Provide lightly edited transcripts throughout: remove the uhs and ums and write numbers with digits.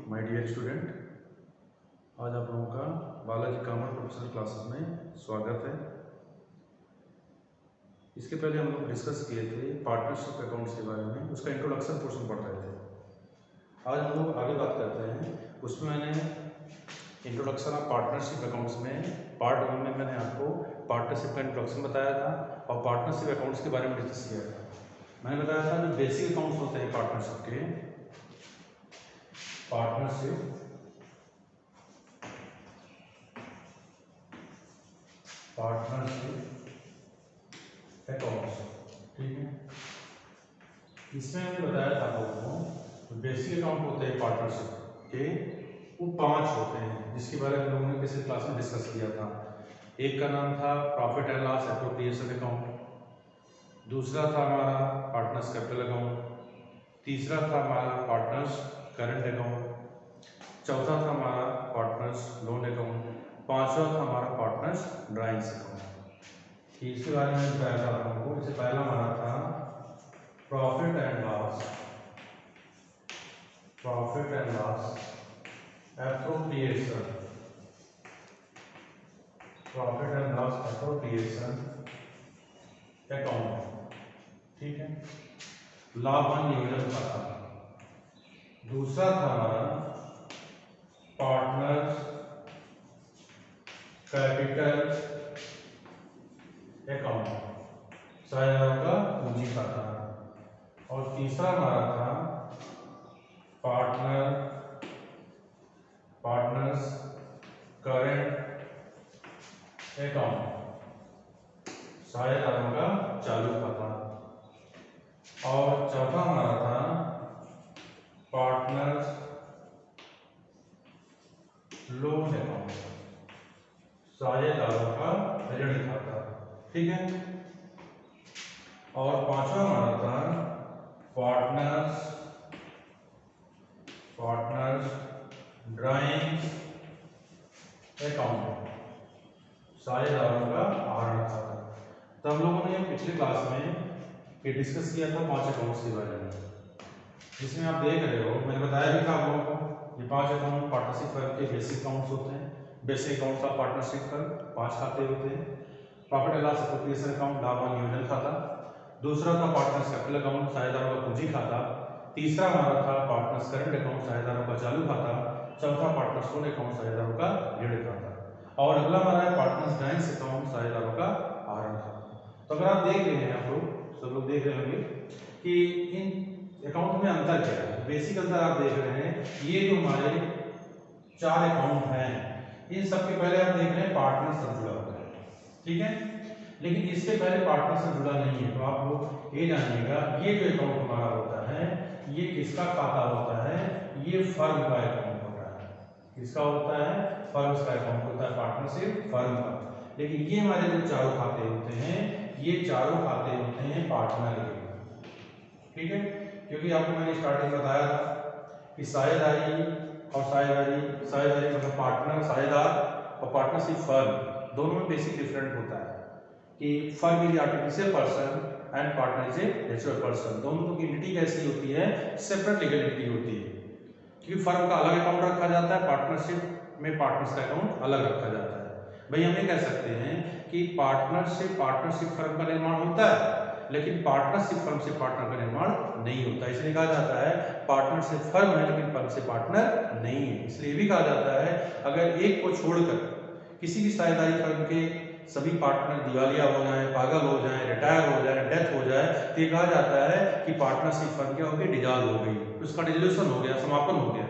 My dear student, आज आप लोगों का बालाजी कामत प्रोफेशनल क्लासेस में स्वागत है। इसके पहले हम लोग डिस्कस किए थे पार्टनरशिप अकाउंट्स के बारे में, उसका इंट्रोडक्शन पोर्शन पढ़ रहे थे। आज हम लोग आगे बात करते हैं। उसमें मैंने इंट्रोडक्शन ऑफ पार्टनरशिप अकाउंट्स में पार्ट 1 में मैंने आपको पार्टनरशिप का इंट्रोडक्शन बताया था और पार्टनरशिप अकाउंट्स के बारे में डिस्कस किया था। मैंने बताया था जो बेसिक अकाउंट्स होते हैं पार्टनरशिप के, पार्टनरशिप अकाउंट्स, ठीक है। इसमें मैंने बताया था आप लोगों को बेसिक अकाउंट होते हैं पार्टनरशिप के, वो 5 होते हैं जिसके बारे में हम लोगों ने पिछले क्लास में डिस्कस किया था। एक का नाम था profit and loss appropriation account, दूसरा था हमारा पार्टनर्स कैपिटल अकाउंट, तीसरा था हमारा पार्टनर्स करंट अकाउंट, चौथा था हमारा पार्टनर्स लोन अकाउंट, पांचवा था हमारा पार्टनर्स ड्राइंग्स अकाउंट। इसके बारे में बताया था आप लोगों को। इससे पहला हमारा था profit and loss appropriation, profit and loss appropriation account, ठीक है। लाभ नियोजन खाता। दूसरा था हमारा पार्टनर्स कैपिटल अकाउंट, साझेदारों का पूंजी खाता। और तीसरा हमारा था पार्टनर्स करंट अकाउंट, साझेदारों का चालू खाता। और चौथा हमारा था पार्टनर्स लोन अकाउंट, साझेदारों का ऋण खाता, ठीक है। और पांचवा हमारा था पार्टनर्स ड्राइंग्स अकाउंट, साझेदारों का आहरण खाता। तो हम लोगों ने पिछले क्लास में ये डिस्कस किया था 5 अकाउंट्स के बारे में, जिसमें आप देख रहे हो मैंने बताया भी था आप लोगों को। ये 5 अकाउंट पार्टनरशिप फर्म के बेसिक अकाउंट्स होते हैं। Basic accounts of partnership firm 5 खाते होते हैं। Profit and loss appropriation account, लाभ और नियोजन खाता। दूसरा था पार्टनर्स कैपिटल अकाउंट, साझेदारों का पूंजी खाता। तीसरा हमारा था पार्टनर्स करंट अकाउंट, साझेदारों का चालू खाता। चौथा पार्टनर्स लोन अकाउंट, साझेदारों का ऋण खाता। और अगला हमारा है पार्टनर्स ड्राइंग्स अकाउंट, साझेदारों का आहरण खाता। तो अगर आप देख रहे हैं, आप लोग सब लोग देख रहे होंगे कि इन अकाउंट में अंतर क्या है। बेसिक अंतर आप देख रहे हैं, ये जो हमारे 4 अकाउंट हैं, इन सबके पहले आप देख रहे हैं पार्टनर से जुड़ा हुआ है, ठीक है। लेकिन इसके पहले पार्टनर से जुड़ा नहीं है। तो आप लोग ये जानिएगा, ये जो अकाउंट हमारा होता है, ये किसका खाता होता है? ये फर्म का अकाउंट होता है। किसका होता है? फर्म का अकाउंट होता है, पार्टनरशिप फर्म का। लेकिन ये हमारे जो चारों खाते होते हैं, ये चारों खाते होते हैं पार्टनर के, ठीक है। क्योंकि आपको मैंने स्टार्टिंग में बताया था कि साझेदारी मतलब पार्टनर साझेदार और पार्टनरशिप फर्म दोनों में बेसिक डिफरेंट होता है कि firm is artificial person and partner is a natural person. दोनों की एंटिटी कैसी होती है? सेपरेट लीगल एंटिटी होती है। क्योंकि फर्म का अलग अकाउंट रखा जाता है, पार्टनरशिप में पार्टनर्स का अकाउंट अलग रखा जाता है। भाई हम ये कह सकते हैं कि पार्टनरशिप फर्म का निर्माण होता है, लेकिन पार्टनरशिप फर्म से पार्टनर का निर्माण नहीं होता। इसलिए कहा जाता है पार्टनरशिप फर्म है लेकिन फर्म से पार्टनर नहीं है। इसलिए भी कहा जाता है अगर एक को छोड़कर किसी भी साझेदारी फर्म के सभी पार्टनर दिवालिया हो जाए, पागल हो जाए, रिटायर हो जाए, डेथ हो जाए, तो ये कहा जाता है कि पार्टनरशिप फर्म क्या हो गई? डिसॉल्व हो गई, उसका डिसोल्यूशन हो गया, समापन हो गया।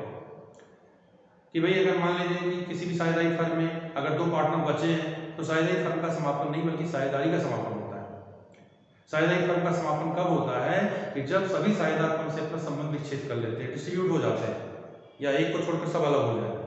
कि भाई अगर मान लीजिए कि किसी भी साझेदारी फर्म में अगर 2 पार्टनर बचे हैं, तो साझेदारी फर्म का समापन नहीं बल्कि साझेदारी का समापन होता है। साझेदारी फर्म का समापन कब होता है? कि जब सभी साझेदार फर्म से अपना संबंध विच्छेद कर लेते हैं, डिस्ट्रीब्यूट हो जाते हैं, या एक को छोड़कर सब अलग हो जाए।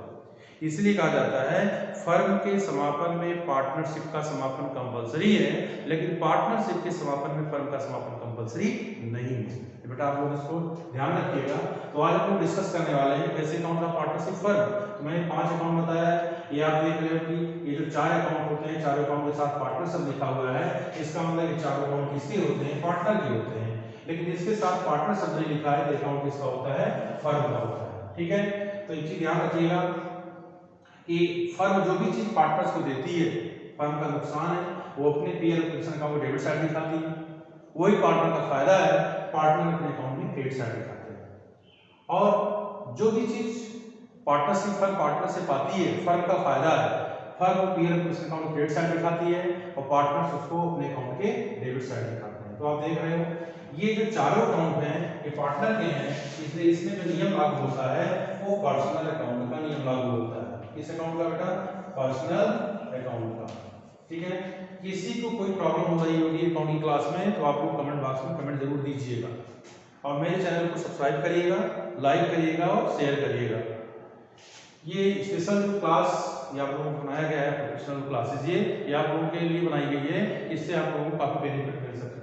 इसलिए कहा जाता है फर्म के समापन में पार्टनरशिप का समापन कंपलसरी है, लेकिन पार्टनरशिप के समापन में फर्म का समापन कंपलसरी नहीं है। बेटा आप लोग इसको ध्यान रखिएगा। तो आज हम लोग डिस्कस करने वाले हैं कैसे अकाउंट ऑफ पार्टनरशिप फर्म। तो मैंने 5 अकाउंट बताया है, ये आप देख रहे हो कि ये जो 4 अकाउंट होते हैं, 4 अकाउंट के साथ पार्टनरशिप लिखा हुआ है। इसका मतलब ये 4 अकाउंट किसके होते हैं? पार्टनर के होते हैं। लेकिन इसके साथ पार्टनरशिप नहीं लिखा है तो अकाउंट किसका होता है? फर्म का होता है, ठीक है। तो एक चीज ध्यान रखिएगा कि फर्म जो भी चीज पार्टनर्स को देती है, फर्म का नुकसान है वो अपने पीएल एप्लीकेशन अकाउंट में डेबिट साइड दिखाती है, वही पार्टनर का फायदा है पार्टनर अपने अकाउंट में क्रेडिट साइड दिखाते हैं। और जो भी चीज पार्टनरशिप फर्म पार्टनर से पाती है, फर्म का फायदा है, फर्म पीएल एप्लीकेशन अकाउंट में क्रेडिट साइड दिखाती है और पार्टनर्स उसको अपने अकाउंट के डेबिट साइड दिखाते हैं। तो आप देख रहे हो ये जो चारों अकाउंट हैं ये पार्टनर के हैं, इसलिए इसमें जो नियम लागू होता है वो पर्सनल अकाउंट का नियम लागू होता है। किस अकाउंट का बेटा? पर्सनल अकाउंट का। ठीक है, किसी को कोई प्रॉब्लम हो रही होगी अकाउंटिंग क्लास में तो आप लोग कमेंट बॉक्स में कमेंट जरूर दीजिएगा और मेरे चैनल को सब्सक्राइब करिएगा, लाइक करिएगा और शेयर करिएगा। ये स्पेशल क्लास ये आप लोगों को बनाया गया है, प्रोफेशनल क्लासेस ये आप लोगों के लिए बनाई गई है, इससे आप लोगों को काफी बेनिफिट मिल सके।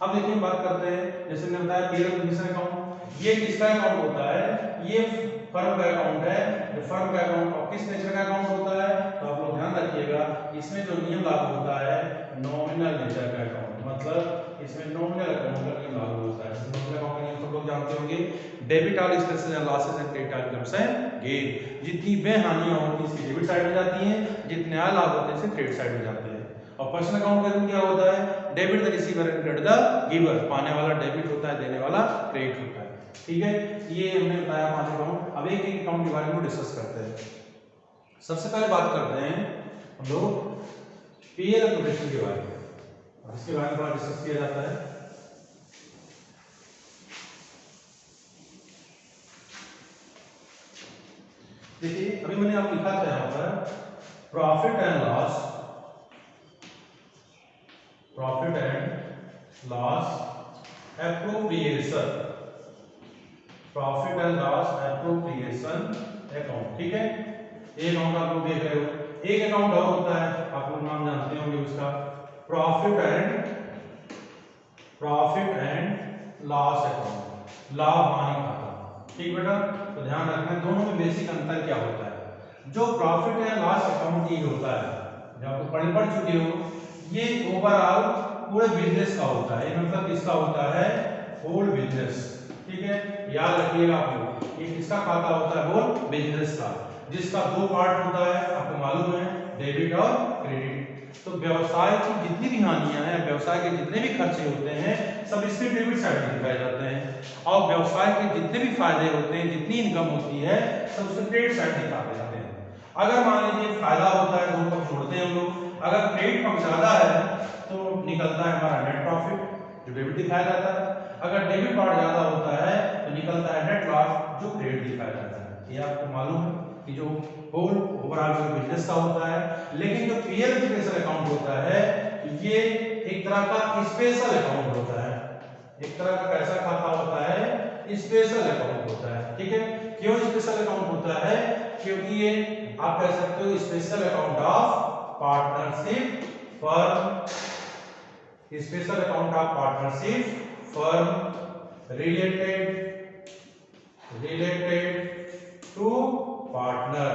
अब देखिए बात करते हैं, जैसे मैंने बताया पीएल एप्लीकेशन अकाउंट, ये किसका अकाउंट होता है? ये फर्म का अकाउंट है। जो फर्म का अकाउंट और किस नेचर का अकाउंट होता है तो आप लोग ध्यान रखिएगा, इसमें जो नियम लागू होता है नॉमिनल नेचर का अकाउंट, मतलब इसमें नॉमिनल अकाउंट का नियम लागू होता है। नॉमिनल अकाउंट का नियम सब लोग जानते होंगे, debit all expenses and losses and credit all incomes and gain. जितनी बेहानियां होती है इसकी डेबिट साइड में जाती हैं, जितने आय लाभ होते हैं इसके क्रेडिट साइड में जाते हैं। और पर्सनल अकाउंट का क्या होता है? Debit the receiver and credit the giver, पाने वाला डेबिट होता है, देने वाला क्रेडिट होता है। ठीक है, ये हमने बताया 5 अकाउंट। अब एक एक अकाउंट के बारे में डिस्कस करते हैं। सबसे पहले बात करते हैं हम लोग पीएल एप्लीकेशन के बारे में, इसके बारे में थोड़ा डिस्कस किया जाता है। देखिए अभी मैंने आप लिखा था यहाँ पर profit and loss, profit and loss appropriation, profit and loss appropriation account. ठीक है, एक अकाउंट आप लोग देख रहे हो, एक अकाउंट और होता है आप लोग नाम जानते होंगे उसका, प्रॉफिट एंड लॉस अकाउंट, लाभ हानि खाता। ठीक बेटा, तो ध्यान रखना दोनों में बेसिक अंतर क्या होता है। जो प्रॉफिट एंड लॉस अकाउंट ये होता है, जब आप पढ़ चुके हो, ये ओवरऑल पूरे बिजनेस का होता है, मतलब किसका होता है? Whole business. ठीक है, याद रखिएगा आप लोग, ये किसका खाता होता है? होल बिजनेस का, जिसका 2 पार्ट होता है, आपको मालूम है, डेबिट और क्रेडिट। तो व्यवसाय की जितनी भी हानियां हैं, व्यवसाय के जितने भी खर्चे होते हैं, सब इसके डेबिट साइड में दिखाए जाते हैं, और व्यवसाय के जितने भी फायदे होते हैं, जितनी इनकम होती है, सब उसके क्रेडिट साइड दिखाते जाते हैं। अगर मान लीजिए फायदा होता है, दोनों को जोड़ते हैं हम लोग, अगर क्रेडिट कम ज्यादा है तो निकलता है हमारा नेट प्रॉफिट जो डेबिट दिखाया जाता है, अगर डेबिट पार्ट ज्यादा होता है तो निकलता है नेट लॉस जो क्रेडिट दिखाया जाता है। ये आपको मालूम है कि जो होल ओवरऑल जो बिजनेस का होता है। लेकिन जो पीएल एप्लीकेशन अकाउंट होता है ये एक तरह का स्पेशल अकाउंट होता है, एक तरह का कैसा खाता होता है? स्पेशल अकाउंट होता है। ठीक है, क्यों स्पेशल अकाउंट होता है? क्योंकि ये आप कह सकते हो special account of partnership firm, special account of partnership firm related to partner.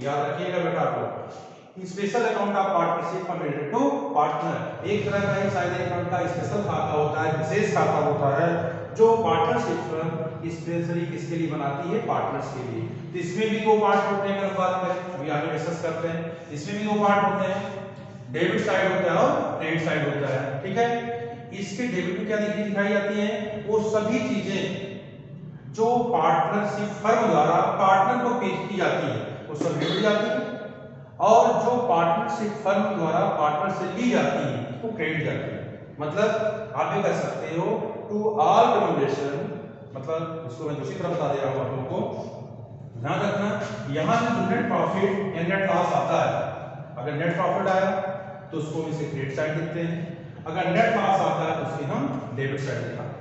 याद रखिएगा बेटा आपको, special account of partnership firm related to partner एक तरह का शायद एक का स्पेशल खाता होता है, विशेष खाता होता है जो पार्टनरशिप फर्म स्पेशली किसके लिए बनाती है? पार्टनर्स के लिए। तो इसमें भी 2 पार्ट होते हैं, अगर बात करें अभी आगे डिस्कस करते हैं, इसमें भी 2 पार्ट होते हैं, डेबिट साइड होता है और क्रेडिट साइड होता है। ठीक है, इसके डेबिट में क्या दिखाई जाती है? वो सभी चीजें जो पार्टनरशिप फर्म द्वारा पार्टनर को पेश की जाती है वो सब डेबिट जाती है, और जो पार्टनरशिप फर्म द्वारा पार्टनर से ली जाती है वो क्रेडिट जाती है। मतलब आप ये कह सकते हो टू ऑल रेमुनरेशन, मतलब इसको मैं दूसरी तरह बता दे रहा हूं आप लोगों को, ध्यान रखना यहां से जो नेट प्रॉफिट या नेट लॉस आता है, अगर नेट प्रॉफिट आया तो उसको हम इसे क्रेडिट साइड लिखते हैं, अगर नेट लॉस आता है तो उसकी हम डेबिट साइड लिखते हैं,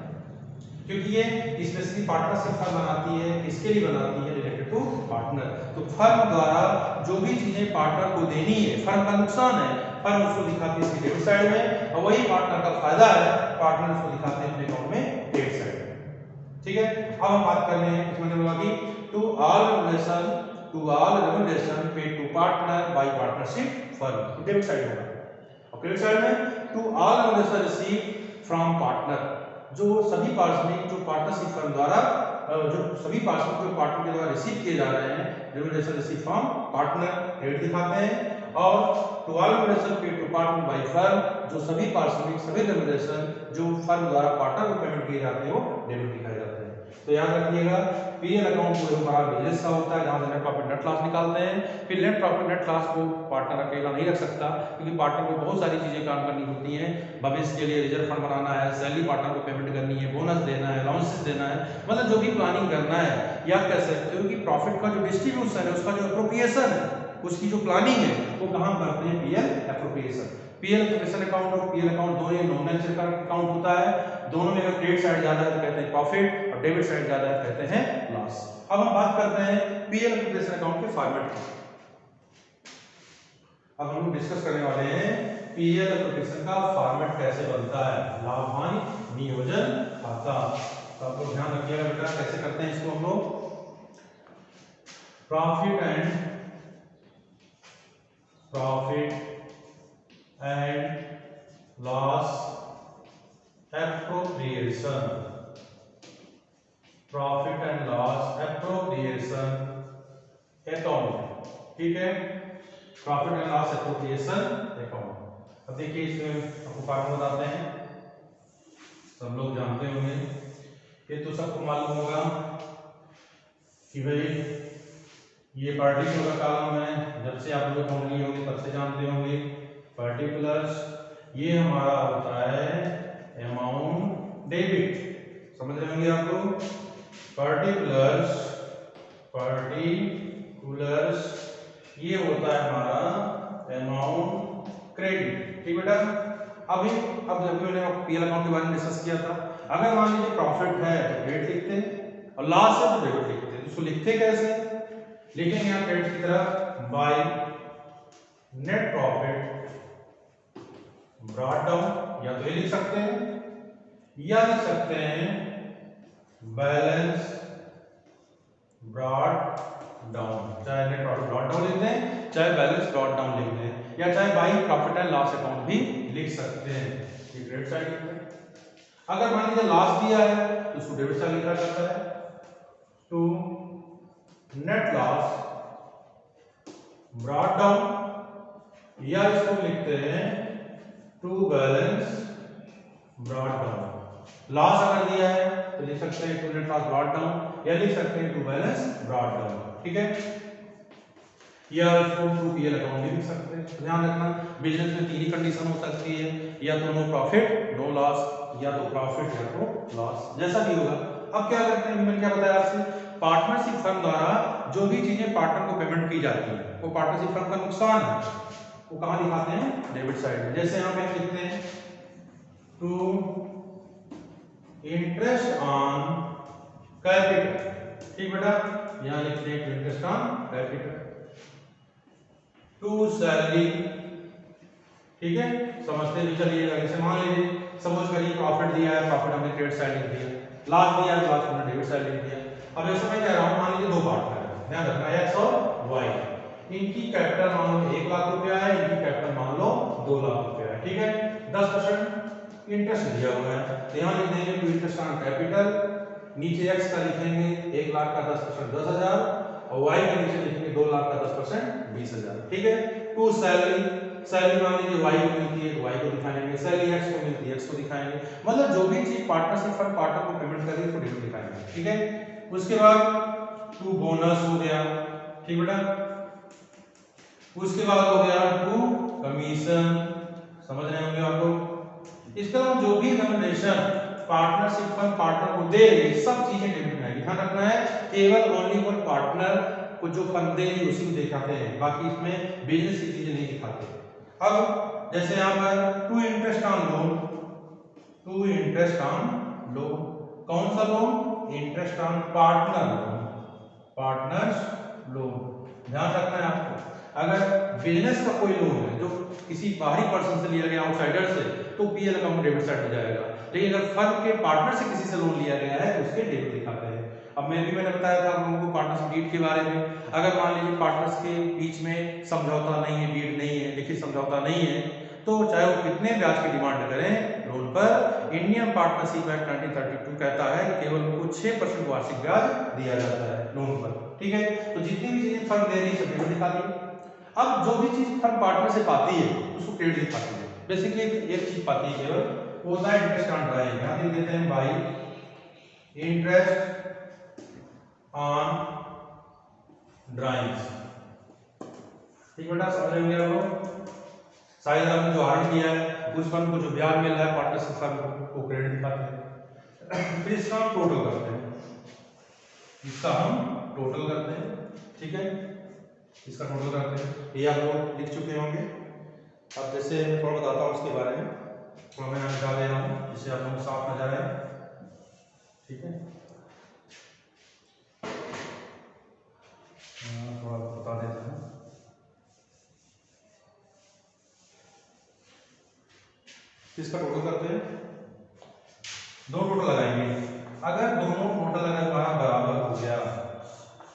क्योंकि ये स्पेशली पार्टनरशिप फर्म बनाती है, किसके लिए बनाती है? Related to partner. तो फर्म द्वारा जो भी चीजें पार्टनर को देनी है, फर्म का नुकसान है, फर्म उसको दिखाती है इसकी डेबिट साइड में, और वही पार्टनर का फायदा है, पार्टनर उसको दिखाते हैं अपने अकाउंट में क्रेडिट साइड में। ठीक है, अब हम बात कर रहे हैं, इसमें बोला कि to all remuneration paid to partner by partnership firm, debit side होगा, और क्रेडिट साइड में to all remuneration received from partner, जो सभी पार्टनर जो पार्टनरशिप फर्म द्वारा जो सभी पार्षद के पार्टनर के द्वारा रिसीव किए जा रहे हैं remuneration receive from partner credit दिखाते हैं, और to all remuneration paid to partner by firm, जो सभी पारिश्रमिक सभी रेम्युनरेशन जो फर्म द्वारा पार्टनर को पेमेंट किए जाते हैं वो डेबिट दिखाए जाते हैं। तो याद रखिएगा पीएल अकाउंट जो हमारा बिजनेस का होता है जहां से नेट प्रॉफिट नेट लॉस निकालते हैं। फिर नेट प्रॉफिट नेट लॉस को पार्टनर अकेला नहीं रख सकता, क्योंकि पार्टनर को बहुत सारी चीजें काम करनी होती हैं। भविष्य के लिए रिजर्व फंड बनाना है, सैलरी पार्टनर को पेमेंट करनी है, बोनस देना है, अलाउंसेस देना है, मतलब जो भी प्लानिंग करना है। या कह सकते हो कि प्रॉफिट का जो डिस्ट्रीब्यूशन है, उसका जो एप्रोप्रिएशन है, उसकी जो प्लानिंग है वो कहां करते हैं? PL appropriation. PL appropriation account और पीएल अकाउंट दोनों नॉमिनल अकाउंट होता है। दोनों में अगर क्रेडिट साइड ज्यादा है तो कहते हैं प्रॉफिट, और डेबिट साइड ज्यादा है कहते हैं लॉस। अब हम बात करते हैं पीएल एप्रोप्रिएशन अकाउंट के फॉर्मेट की। अब हम डिस्कस करने वाले हैं पीएल एप्रोप्रिएशन का फॉर्मेट कैसे बनता है, लाभ हानि नियोजन खाता। तो आप लोग ध्यान रखिएगा बेटा कैसे करते हैं इसको हम लोग। Profit and loss appropriation, profit and loss appropriation account, ठीक है। Profit and loss appropriation account. अब देखिए इसमें आपको फॉर्मूला बताते हैं, सब लोग जानते होंगे, ये तो सबको मालूम होगा कि भाई ये पार्टिकुलर का कॉलम है, जब से आप लोग अकाउंट लिए होंगे तब से जानते होंगे। पार्टिकुलर्स ये हमारा होता है अमाउंट डेबिट, समझ रहे होंगे आप लोग। पार्टिकुलर्स ये होता है हमारा अमाउंट क्रेडिट, ठीक बेटा। अब जब मैंने पीएल अकाउंट के बारे में डिस्कस किया था, अगर मान लीजिए प्रॉफिट है तो क्रेडिट लिखते हैं और लॉस है तो डेबिट लिखते हैं। इसको लिखते कैसे? लिखेंगे यहाँ क्रेडिट की तरफ by net profit brought down, या तो ये लिख सकते हैं या लिख सकते हैं बैलेंस ब्रॉट डाउन। चाहे नेट प्रॉफिट ब्रॉट डाउन लिख दें, चाहे बैलेंस ब्रॉट डाउन लिख दें, या चाहे by profit and loss account भी लिख सकते हैं। ये क्रेडिट साइड लिखते हैं। अगर मान लीजिए लॉस दिया है तो उसको डेबिट साइड लिखा जाता है, to net loss brought down, या इसको लिखते हैं to balance brought down. Loss अगर दिया है तो लिख सकते हैं to net loss brought down, या लिख सकते हैं टू बैलेंस ब्रॉट डाउन, ठीक है। या इसको टू पीएल अकाउंट भी लिख सकते हैं। ध्यान रखना बिजनेस में तीन ही कंडीशन हो सकती है, या तो नो प्रॉफिट नो लॉस, या तो प्रॉफिट या तो लॉस, जैसा भी होगा। अब क्या करते हैं, मैंने क्या बताया आपसे, पार्टनरशिप फर्म द्वारा जो भी चीजें पार्टनर को पेमेंट की जाती है वो पार्टनरशिप फर्म का नुकसान है, वो कहां दिखाते हैं? डेबिट साइड में। जैसे यहां पे लिखते हैं टू इंटरेस्ट ऑन कैपिटल, ठीक बेटा, यहां लिखते हैं to interest on capital, to salary, ठीक है। समझते भी चलिएगा। जैसे मान लीजिए सपोज करिए प्रॉफिट दिया है, प्रॉफिट हमने क्रेडिट साइड लिख दिया, लॉस दिया है, लॉस हमने डेबिट साइड लिख दिया। अब ऐसे मैं कह रहा हूं, मान लीजिए दो पार्टनर है, ध्यान रखना एक्स और वाई, इनकी कैपिटल मान लो 1 लाख रुपया है, इनकी कैपिटल मान लो 2 लाख रुपया है, ठीक है। 10% इंटरेस्ट दिया हुआ है, तो यहां लिख देंगे टू इंटरेस्ट ऑन कैपिटल, नीचे एक्स का लिखेंगे 1 लाख का 10% 10,000, और वाई के नीचे लिखेंगे 2 लाख का 10% 20,000, ठीक है। टू सैलरी, सैलरी मान लीजिए वाई को मिलती है तो वाई को दिखाएंगे, सैलरी एक्स को मिलती है एक्स को दिखाएंगे, मतलब जो भी चीज पार्टनरशिप फर्म पार्टनर को पेमेंट करेगी उसको डेबिट दिखाएंगे, ठीक है। उसके बाद टू बोनस हो गया, ठीक बेटा। उसके बाद हो गया टू कमीशन, समझ रहे होंगे आप लोग। इसके अलावा जो भी रेम्युनरेशन पार्टनरशिप फर्म पार्टनर को दे रही सब चीजें डेबिट में आएगी। ध्यान रखना है केवल ओनली फॉर पार्टनर को जो फंड दे रही उसी को दिखाते हैं, बाकी इसमें बिजनेस की चीजें नहीं दिखाते। अब जैसे यहां पर to interest on loan, to interest on loan, कौन सा loan? Interest on partner loan, partners loan. ध्यान रखना है आपको, अगर बिजनेस का कोई लोन है जो किसी बाहरी पर्सन से लिया गया आउटसाइडर से तो पीएल अकाउंट डेबिट साइड में जाएगा, लेकिन अगर फर्म के पार्टनर से किसी से लोन लिया गया है तो उसके डेबिट दिखाते हैं। अब मैंने बताया था आप लोगों को पार्टनरशिप डीड के बारे में। अगर मान लीजिए पार्टनर्स के बीच में समझौता नहीं है, डीड नहीं है, लिखित समझौता नहीं है, तो चाहे वो कितने ब्याज की डिमांड करें लोन पर, इंडियन पार्टनरशिप एक्ट 1932 कहता है कि केवल उनको 6% वार्षिक ब्याज दिया जाता है लोन पर। ठीक है, तो जितनी भी चीजें फर्म दे रही है सब डेबिट दिखाती है। अब जो भी चीज फर्म पार्टनर से पाती है उसको क्रेडिट दिखाती है। बेसिकली एक चीज पाती है केवल, वो होता है इंटरेस्ट ऑन ड्राइंग। यहां लिख देते हैं बाई इंटरेस्ट ऑन ड्राइंग्स। ठीक बेटा, समझ रहे होंगे आप लोग। शायद आपने जो आरन किया है उस फर्म को जो ब्याज मिल रहा है पार्टनरशिप फर्म को क्रेडिट दिखाते हैं। फिर इसका हम टोटल करते हैं, इसका हम टोटल करते हैं। ठीक है, इसका टोटल करते हैं। ये आप लोग लिख चुके होंगे। अब जैसे थोड़ा बताता हूँ उसके बारे में, थोड़ा मैं हटा दे रहा हूँ जिससे आप लोगों को साफ नजर आए। ठीक है, थोड़ा बता देता हूँ। इसका टोटल करते हैं, दो टोटल लगाएंगे। अगर दोनों टोटल अगर बराबर हो गया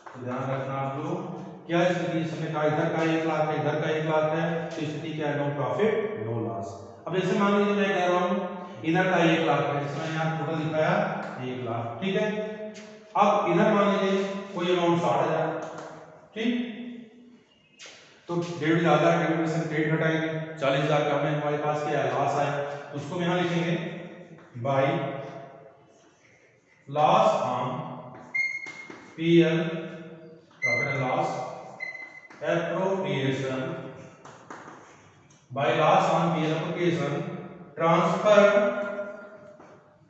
तो ध्यान रखना आप लोग, क्या स्थिति इसमें का इधर का 1 लाख है इधर का 1 लाख है, तो स्थिति क्या है, नो प्रॉफिट नो लॉस। अब जैसे मान लीजिए मैं कह रहा हूं इधर का 1 लाख है, इसमें यहां टोटल दिखाया 1 लाख। ठीक है, अब इधर मान लीजिए कोई अमाउंट 60,000। ठीक, तो डेबिट ज्यादा है, डेबिट में से क्रेडिट घटाएंगे, 40,000 का हमें हमारे पास क्या लॉस आया, तो उसको हम यहां लिखेंगे by loss on PL profit and loss appropriation, by loss on PL appropriation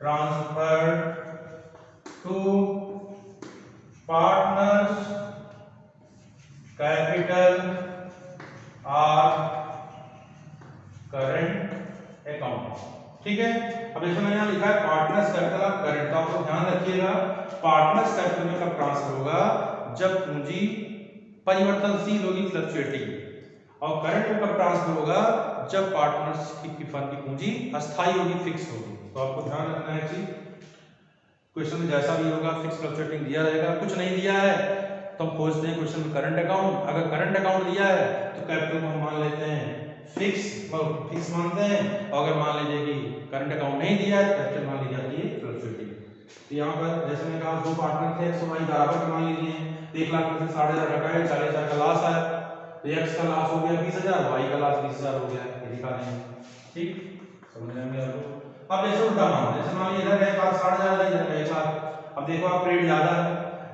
transfer to partners capital और करंट अकाउंट। ठीक है, अब जैसे मैंने यहां लिखा है पार्टनर्स कैपिटल और करंट, तो आप लोग ध्यान रखिएगा पार्टनर्स कैपिटल में कब ट्रांसफर होगा, जब पूंजी परिवर्तनशील होगी फ्लक्चुएटिंग, और करंट में कब ट्रांसफर होगा, जब पार्टनर्स की फर्म की पूंजी अस्थायी होगी, फिक्स होगी। तो आपको ध्यान रखना है चीज, क्वेश्चन में जैसा भी होगा फिक्स फ्लक्चुएटिंग दिया रहेगा। कुछ नहीं दिया है तो हम खोजते हैं क्वेश्चन में करंट अकाउंट। अगर करंट अकाउंट दिया है तो कैपिटल को हम मान लेते हैं फिक्स मानते हैं, और अगर मान लीजिए कि करंट अकाउंट नहीं दिया है तो कैपिटल मान ली जाती है फ्लक्चुएटिंग। तो यहाँ पर जैसे मैंने कहा दो पार्टनर थे, एक्स और वाई बराबर मान लीजिए, 1 लाख में से 60,000 घटाए, 40,000 का लॉस आया, तो एक्स का लॉस हो गया 20,000, वाई का लॉस 20,000 हो गया, ये दिखा देंगे। ठीक, समझ में आ गया। अब जैसे उल्टा मान, जैसे मान लीजिए इधर 1 लाख 60,000 इधर 1 लाख। अब देखो आप क्रेडिट ज्यादा है,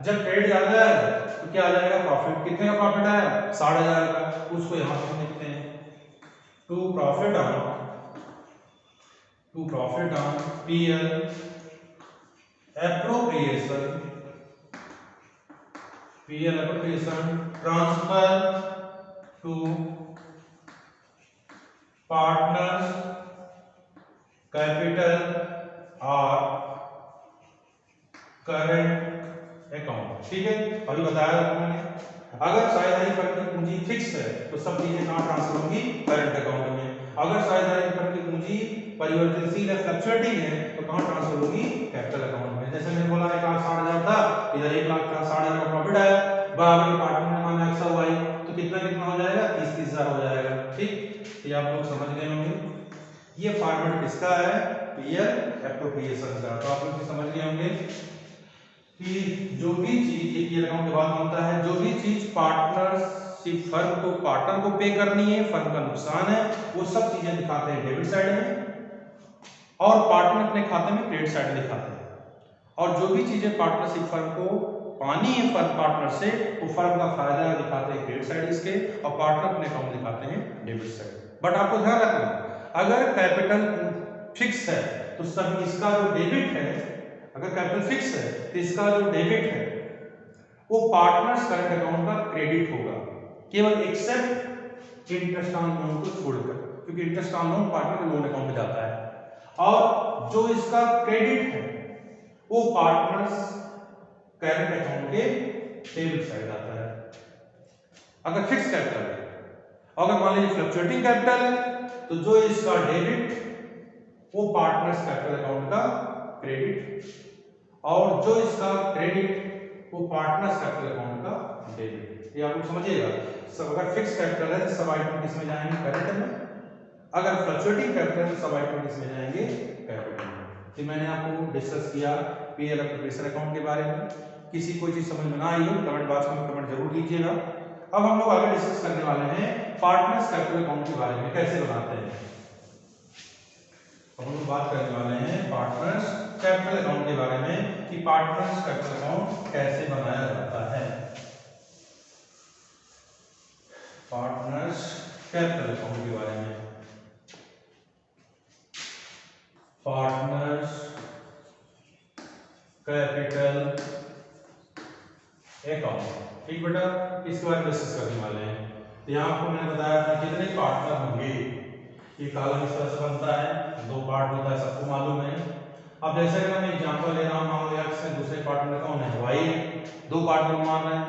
जब क्रेडिट ज्यादा है तो क्या आ जाएगा, प्रॉफिट। कितने का प्रॉफिट आया, 60,000 का, उसको यहां से लिखते हैं to profit on PL appropriation transfer to partners capital और करंट अकाउंट। ठीक है, अभी बताया मैंने, अगर साझेदारी फर्म की पूंजी फिक्स है तो सब चीजें कहां ट्रांसफर होंगी, करंट अकाउंट में। अगर साझेदारी फर्म की पूंजी परिवर्तनशील है, फ्लक्चुएटिंग है, तो कहां ट्रांसफर होगी, कैपिटल अकाउंट में। जैसे मैंने बोला 1,60,000 था, इधर 1 लाख था, 60,000 का प्रॉफिट आया, बराबर पार्टनर ने माना एक्स और वाई, तो कितना कितना हो जाएगा, 30,000 हो जाएगा। ठीक, ये आप लोग समझ गए होंगे। ये फॉर्मेट किसका है, पीएल एप्रोप्रिएशन का। तो आप लोग समझ गए होंगे कि जो भी चीज, ये पीएल अकाउंट के बाद बनता है, जो भी चीज पार्टनरशिप फर्म को पार्टनर को पे करनी है, फर्म का नुकसान है, वो सब चीजें दिखाते हैं डेबिट साइड में, और पार्टनर अपने खाते में क्रेडिट साइड में दिखाते हैं। और जो भी चीजें पार्टनरशिप फर्म को पानी है फर्म पार्टनर से, वो फर्म का फायदा दिखाते हैं क्रेडिट साइड इसके, और पार्टनर अपने अकाउंट दिखाते हैं डेबिट साइड। बट आपको ध्यान रखना, अगर कैपिटल फिक्स है तो सब इसका जो डेबिट है, अगर कैपिटल फिक्स है तो इसका जो डेबिट है वो पार्टनर्स करंट अकाउंट का क्रेडिट होगा, केवल एक्सेप्ट इंटरेस्ट ऑन लोन को छोड़कर, क्योंकि इंटरेस्ट ऑन लोन पार्टनर के लोन अकाउंट में जाता है। और जो इसका क्रेडिट है वो पार्टनर्स करंट अकाउंट के डेबिट साइड आता है, अगर फिक्स कैपिटल है। अगर मान लीजिए फ्लक्चुएटिंग कैपिटल है तो जो इसका डेबिट वो पार्टनर्स कैपिटल अकाउंट का क्रेडिट, और जो इसका क्रेडिट वो पार्टनर्स कैपिटल अकाउंट का डेबिट। ये आप लोग समझिएगा। सब अगर फिक्स कैपिटल है तो सब आइटम किसमें जाएंगे, करंट में। अगर फ्लक्चुएटिंग कैपिटल है तो सब आइटम किसमें जाएंगे, कैपिटल में। तो मैंने आपको डिस्कस किया पीएल प्रेशर अकाउंट के बारे में। किसी कोई चीज समझ में ना आई हो कमेंट बॉक्स में कमेंट जरूर कीजिएगा। अब हम लोग आगे डिस्कस करने वाले हैं पार्टनर्स कैपिटल अकाउंट के बारे में, कैसे बनाते हैं। हम लोग बात करने वाले हैं पार्टनर्स कैपिटल अकाउंट के बारे में कि पार्टनर्स कैपिटल अकाउंट कैसे बनाया जाता है। पार्टनर्स कैपिटल अकाउंट के बारे में, पार्टनर्स कैपिटल अकाउंट, ठीक बेटा, इसके बारे में डिस्कस करने वाले हैं। तो यहाँ आपको मैंने बताया था कितने पार्टनर होंगे, ये कॉलम इस तरह से बनता है, दो पार्ट होता है, सबको मालूम है। अब जैसे अगर मैं एग्जांपल ले रहा हूँ, मान लो x है, दूसरे पार्टनर कौन है, y है, दो पार्टनर मान रहे हैं,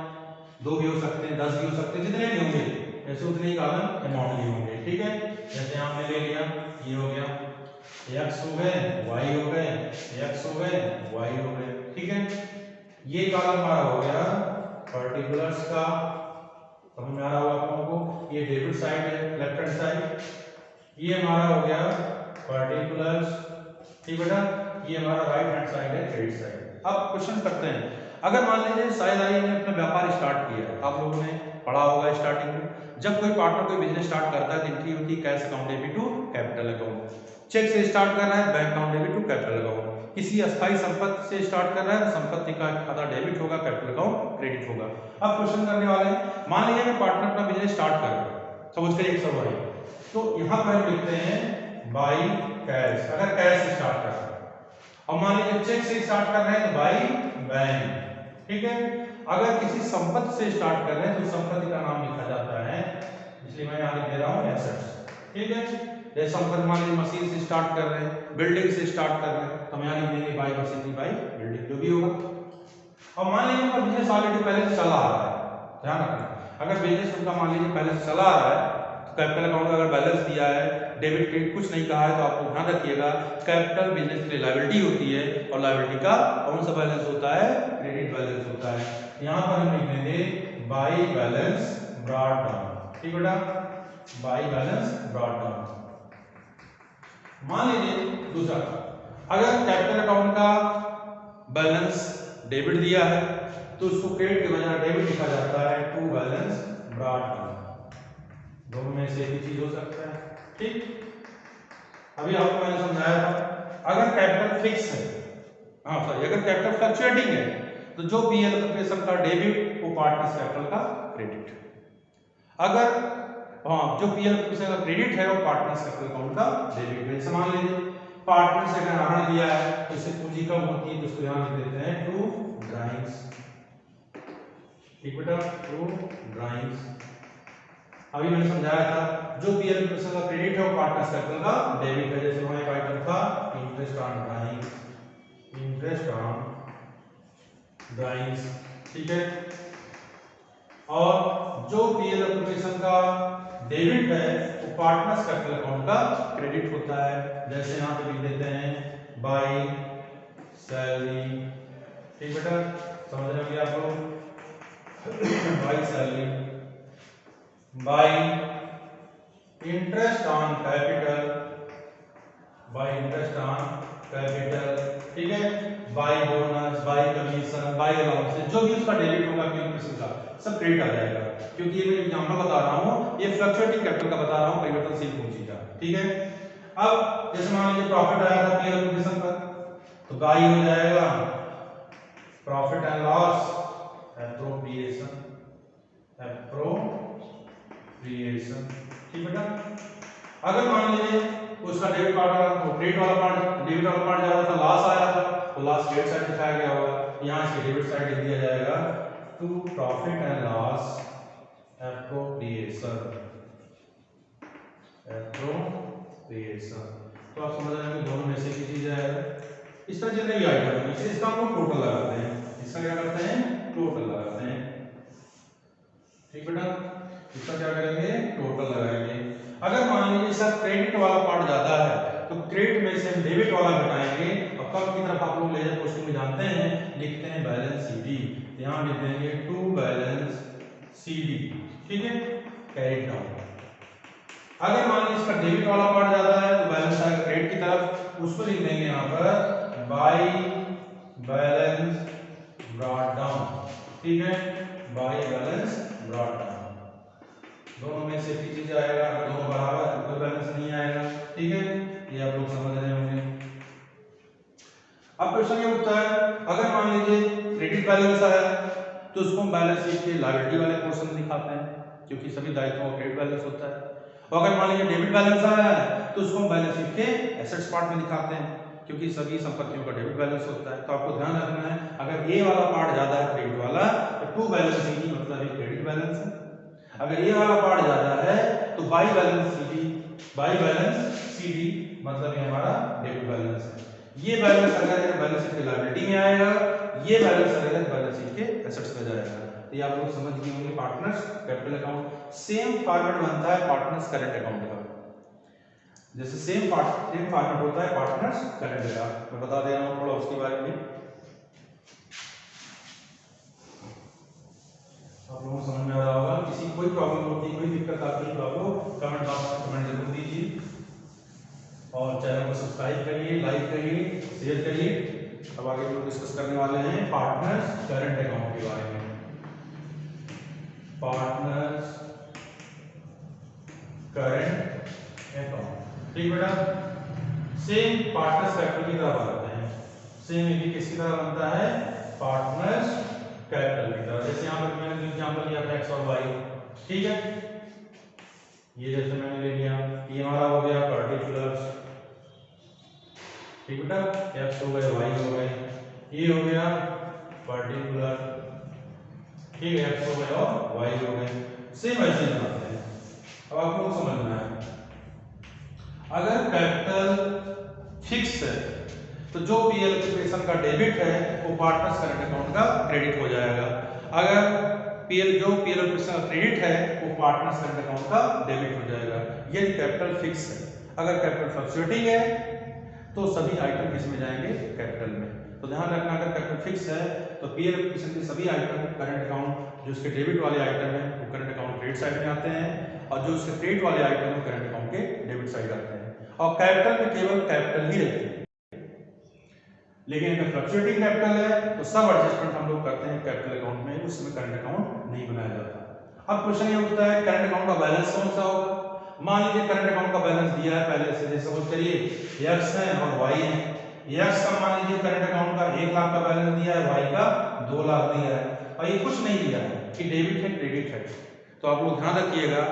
दो भी हो सकते हैं, 10 भी हो सकते हैं, जितने भी होंगे ऐसे उतने ही कॉलम अमाउंट भी होंगे, ठीक है। जैसे आपने ले लिया, ये हो गया x हो गए, y हो गए, x हो गए, y हो गए, ठीक है। ये कॉलम हमारा हो गया पर्टिकुलर्स का, समझ में आ रहा होगा आप लोगों को, ये डेबिट साइड है, लेफ्ट हैंड साइड, ये हमारा हो गया पर्टिकुलर्स, ठीक बेटा, ये हमारा राइट हैंड साइड है, क्रेडिट साइड। अब क्वेश्चन करते हैं, अगर मान लीजिए शायद आई ने अपना व्यापार स्टार्ट किया है, आप लोगों ने पढ़ा होगा स्टार्टिंग में, जब कोई पार्टनर कोई बिजनेस स्टार्ट करता है तो एंट्री होती है cash account debit to capital account, cheque से स्टार्ट कर रहा है bank account debit to capital account, किसी अस्थायी संपत्ति से स्टार्ट कर रहा है तो संपत्ति का खाता डेबिट होगा, कैपिटल अकाउंट क्रेडिट होगा। अब क्वेश्चन करने वाले हैं, मान लीजिए मैं पार्टनर अपना बिजनेस स्टार्ट कर रहा है, सपोज करिए 100 भाई, तो यहाँ पर हम लिखते हैं बाई कैश, अगर कैश से स्टार्ट कर रहा है, और मान लीजिए चेक से स्टार्ट कर रहे हैं तो बाई बैंक, ठीक है। अगर किसी संपत्ति से स्टार्ट कर रहे हैं तो संपत्ति का नाम लिखा जाता है, इसलिए मैं यहाँ लिख दे रहा हूँ एसेट्स, ठीक है। जैसे संपत्ति मान लीजिए मशीन से स्टार्ट कर रहे हैं, बिल्डिंग से स्टार्ट कर रहे हैं, तो हम यहाँ लिख देंगे बाई मशीनरी बाई बिल्डिंग, जो भी होगा। और मान लीजिए उनका बिजनेस ऑलरेडी पहले से चला आ रहा है, ध्यान रखना, अगर बिजनेस उनका मान लीजिए पहले से चला आ रहा है तो कैपिटल अकाउंट का अगर बैलेंस दिया है, डेबिट क्रेडिट कुछ नहीं कहा है, तो आपको ध्यान रखिएगा कैपिटल बिजनेस के लिए लायबिलिटी होती है, और लायबिलिटी का कौन सा बैलेंस होता है, क्रेडिट बैलेंस होता है। यहाँ पर हम लिख देंगे बाई बैलेंस ब्रॉट डाउन, ठीक बेटा, बाई बैलेंस ब्रॉट डाउन। मान लीजिए दूसरा, अगर कैपिटल अकाउंट का बैलेंस डेबिट दिया है तो उसको क्रेडिट के बजाय डेबिट लिखा जाता है टू बैलेंस ब्रॉट डाउन, दोनों में से एक ही चीज हो सकता है, ठीक। अभी आपको मैंने समझाया था, अगर कैपिटल फिक्स है, हाँ सॉरी, अगर कैपिटल फ्लक्चुएटिंग है तो जो पीएल ऑपरेशन का डेबिट वो पार्टनर्स कैपिटल का क्रेडिट, अगर हाँ जो पीएल ऑपरेशन का क्रेडिट है वो पार्टनर्स कैपिटल अकाउंट का डेबिट है। जैसे मान लीजिए पार्टनर से अगर ऋण दिया है तो इससे पूंजी कम होती है, तो इसको यहां लिख देते हैं टू ड्राइंग्स, ठीक बेटा, टू ड्राइंग्स। अभी मैंने समझाया था जो पीएल ऑपरेशन का क्रेडिट है वो पार्टनर्स कैपिटल का डेबिट है। जैसे वहां एक आइटम था interest on drawings, interest on drawings, ठीक है। और जो पीएल ऑपरेशन का डेबिट है वो पार्टनर्स कैपिटल अकाउंट का क्रेडिट होता है। जैसे यहाँ पे लिख देते हैं बाई सैलरी, ठीक बेटा, समझ रहे होंगे आप लोग, by salary, by interest on capital, by interest on capital, ठीक है, by bonus, by commission, by allowance, जो भी उसका डेबिट होगा पीएल का सब क्रेडिट आ जाएगा, क्योंकि ये मैं एग्जांपल बता रहा हूँ, ये फ्लक्चुएटिंग कैपिटल का बता रहा हूँ, परिवर्तनशील पूंजी का, ठीक है। अब जैसे मान लीजिए प्रॉफिट आया था पीएल ऑपरेशन पर, तो बाई हो जाएगा profit and loss appropriation, appropriation, ठीक बेटा। अगर मान लीजिए उसका डेबिट पार्ट तो क्रेडिट वाला पार्ट, डेबिट वाला पार्ट जा रहा था, लॉस आया था तो लॉस क्रेडिट साइड दिखाया गया होगा, यहाँ इसके डेबिट साइड लिख दिया जाएगा to profit and loss appropriation, appropriation. तो आप समझ रहे हैं दोनों में से किसी चीज है, इस तरह जितने भी आइटम है इसका हम लोग टोटल लगाते हैं, इसका क्या करते हैं, टोटल लगाते हैं, ठीक बेटा, इसका क्या करेंगे, टोटल लगाएंगे। अगर मान लीजिए सर क्रेडिट वाला पार्ट ज्यादा है तो क्रेडिट में से हम डेबिट वाला घटाएंगे, और कब की तरफ आप लोग लेजर क्वेश्चन में जानते हैं, लिखते हैं बैलेंस सीडी, यहां लिख देंगे टू बैलेंस सीडी, ठीक है, कैरी डाउन, अगर मान लीजिए इसका डेबिट वाला पार्ट ज्यादा है तो बैलेंस आएगा क्रेडिट की तरफ, उसको लिख देंगे यहाँ पर बाय बैलेंस ब्रॉट डाउन। ठीक है, बाय बैलेंस ब्रॉट डाउन, दोनों में से एक चीज आएगा, अगर दोनों बराबर है तो कोई बैलेंस नहीं आएगा। ठीक है, ये आप लोग समझ रहे होंगे। अब क्वेश्चन ये उठता है, अगर मान लीजिए क्रेडिट बैलेंस आया तो उसको हम बैलेंस शीट के लायबिलिटी वाले पोर्शन में दिखाते हैं, क्योंकि सभी दायित्वों का क्रेडिट बैलेंस होता है। और अगर मान लीजिए डेबिट बैलेंस आया है तो उसको हम बैलेंस शीट के एसेट्स पार्ट में दिखाते हैं, क्योंकि सभी संपत्तियों का डेबिट बैलेंस होता है। तो आपको ध्यान रखना है, अगर ए वाला पार्ट ज्यादा है क्रेडिट वाला तो टू बैलेंस शीट मतलब ये क्रेडिट बैलेंस है, अगर ये वाला पार्ट ज्यादा है तो बाई बैलेंस सीडी मतलब ये हमारा डेबिट बैलेंस है। ये बैलेंस अगर बैलेंस शीट के लायबिलिटी में आएगा, ये बैलेंस अगर बैलेंस शीट के एसेट्स में जाएगा। तो ये आप लोग समझ गए होंगे partners capital account. Same format बनता है पार्टनर्स करंट अकाउंट का, जैसे सेम फॉर्मेट होता है पार्टनर्स करंट का। मैं बता दे रहा हूं थोड़ा उसके बारे में, आप लोगों को समझ में आ रहा होगा। किसी कोई प्रॉब्लम होती है, कोई दिक्कत आती है तो आप लोग कमेंट बॉक्स में कमेंट जरूर दीजिए, और चैनल को सब्सक्राइब करिए, लाइक करिए, शेयर करिए। अब आगे हम लोग डिस्कस करने वाले हैं पार्टनर्स करंट अकाउंट के बारे में। पार्टनर्स करंट अकाउंट, ठीक बेटा, सेम पार्टनर्स कैपिटल की तरह बनते हैं। सेम ये भी किसकी तरह बनता है, पार्टनर्स कैपिटल की तरह। जैसे यहाँ पर मैंने एग्जांपल लिया था एक्स और वाई, ठीक है, ये जैसे मैंने ले लिया, ये हमारा हो गया पर्टिकुलर्स, ठीक बेटा, एक्स हो गए वाई हो गए, ये हो गया पर्टिकुलर, ठीक है, एक्स हो गए और वाई हो गए। सेम ऐसे बनाते हैं। अब आपको समझना है, अगर कैपिटल फिक्स है तो जो पीएल ऑक्यूपेशन का डेबिट है वो पार्टनर्स करंट अकाउंट का क्रेडिट हो जाएगा। अगर जो पीएल ऑक्यूपेशन का क्रेडिट है वो पार्टनर्स करंट अकाउंट का डेबिट हो जाएगा। ये कैपिटल फिक्स है। अगर कैपिटल फ्लक्चुएटिंग है तो सभी आइटम किस में जाएंगे, कैपिटल में। तो ध्यान रखना, अगर कैपिटल फिक्स है तो पीएल ऑक्यूपेशन के सभी आइटम करंट अकाउंट, जो उसके डेबिट वाले आइटम है वो करंट अकाउंट क्रेडिट साइड में आते हैं, और जो उसके क्रेडिट वाले आइटम है करंट अकाउंट के डेबिट साइड आते हैं। और कैपिटल में केवल कैपिटल ही रहती है, लेकिन अगर फ्लक्चुएटिंग कैपिटल है तो सब एडजस्टमेंट हम लोग करते हैं कैपिटल अकाउंट में, उसमें करंट अकाउंट नहीं बनाया जाता। अब क्वेश्चन ये होता है करंट अकाउंट का बैलेंस कौन सा होगा। मान लीजिए करंट अकाउंट का बैलेंस दिया है पहले से, जैसे सपोज करिए एक्स है और वाई है। एक्स का मान लीजिए करंट अकाउंट का 1 लाख का बैलेंस दिया है, वाई का 2 लाख दिया है, और ये कुछ नहीं दिया है कि डेबिट है क्रेडिट है। तो आप लोग ध्यान रखिएगा,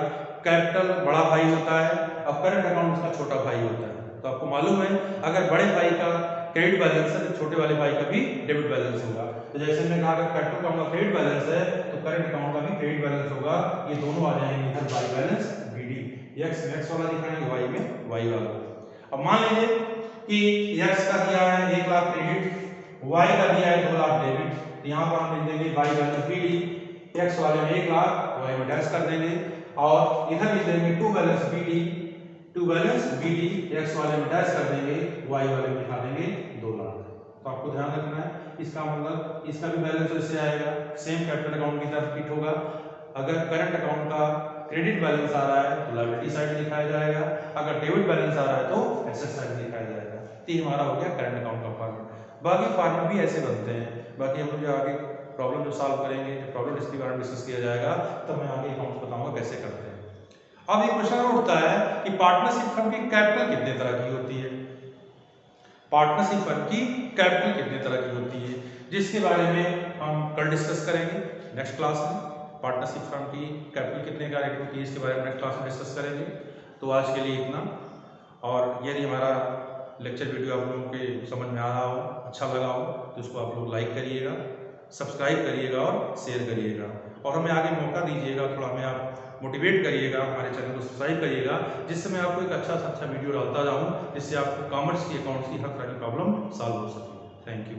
कैपिटल बड़ा भाई होता है और करंट अकाउंट उसका छोटा भाई होता है। तो आपको मालूम है, अगर बड़े भाई का क्रेडिट बैलेंस है तो छोटे वाले भाई का भी डेबिट बैलेंस होगा। तो जैसे मैंने कहा, अगर कैपिटल अकाउंट का क्रेडिट बैलेंस है तो करंट अकाउंट का भी क्रेडिट बैलेंस होगा। ये दोनों आ जाएंगे इधर बाई बैलेंस बीडी, एक्स में एक्स वाला दिखाएंगे, वाई में वाई वाला। अब मान लीजिए कि एक्स का दिया है 1 लाख क्रेडिट, वाई का दिया है 2 लाख डेबिट, तो यहाँ पर हम लिख देंगे बाई बैलेंस बीडी, एक्स वाले में 1 लाख, वाई में डैश कर देंगे, और इधर लिख देंगे टू बैलेंस बीडी, एक्स वाले में डैश कर देंगे, वाई वाले में दिखा देंगे 2 लाख। तो आपको ध्यान रखना है, इसका मतलब इसका भी बैलेंस ऐसे आएगा, सेम कैपिटल अकाउंट की तरफ फिट होगा। अगर करंट अकाउंट का क्रेडिट बैलेंस आ रहा है तो लायबिलिटी साइड दिखाया जाएगा, अगर डेबिट बैलेंस आ रहा है तो एसेट साइड दिखाया जाएगा। तो ये हमारा हो गया करंट अकाउंट का फॉर्मेट। बाकी फॉर्मेट भी ऐसे बनते हैं। बाकी हम लोग जो आगे प्रॉब्लम जो सॉल्व करेंगे, जब प्रॉब्लम इसके बारे में डिस्कस किया जाएगा तब मैं आगे अकाउंट बताऊंगा कैसे करते हैं। अब एक क्वेश्चन और उठता है कि पार्टनरशिप फर्म की कैपिटल कितने तरह की होती है। पार्टनरशिप फर्म की कैपिटल कितने तरह की होती है, जिसके बारे में हम कल डिस्कस करेंगे नेक्स्ट क्लास में। पार्टनरशिप फर्म की कैपिटल कितने का रेट होती है, इसके बारे में नेक्स्ट क्लास में डिस्कस करेंगे। तो आज के लिए इतना, और यदि हमारा लेक्चर वीडियो आप लोगों के समझ में आ रहा हो, अच्छा लगा हो, तो उसको आप लोग लाइक करिएगा, सब्सक्राइब करिएगा और शेयर करिएगा, और हमें आगे मौका दीजिएगा, थोड़ा हमें आप मोटिवेट करिएगा, हमारे चैनल को सब्सक्राइब करिएगा, जिससे मैं आपको एक अच्छा से अच्छा वीडियो डालता जाऊँ, जिससे आपको कॉमर्स की, अकाउंट्स की हर तरह की प्रॉब्लम सॉल्व हो सके। Thank you.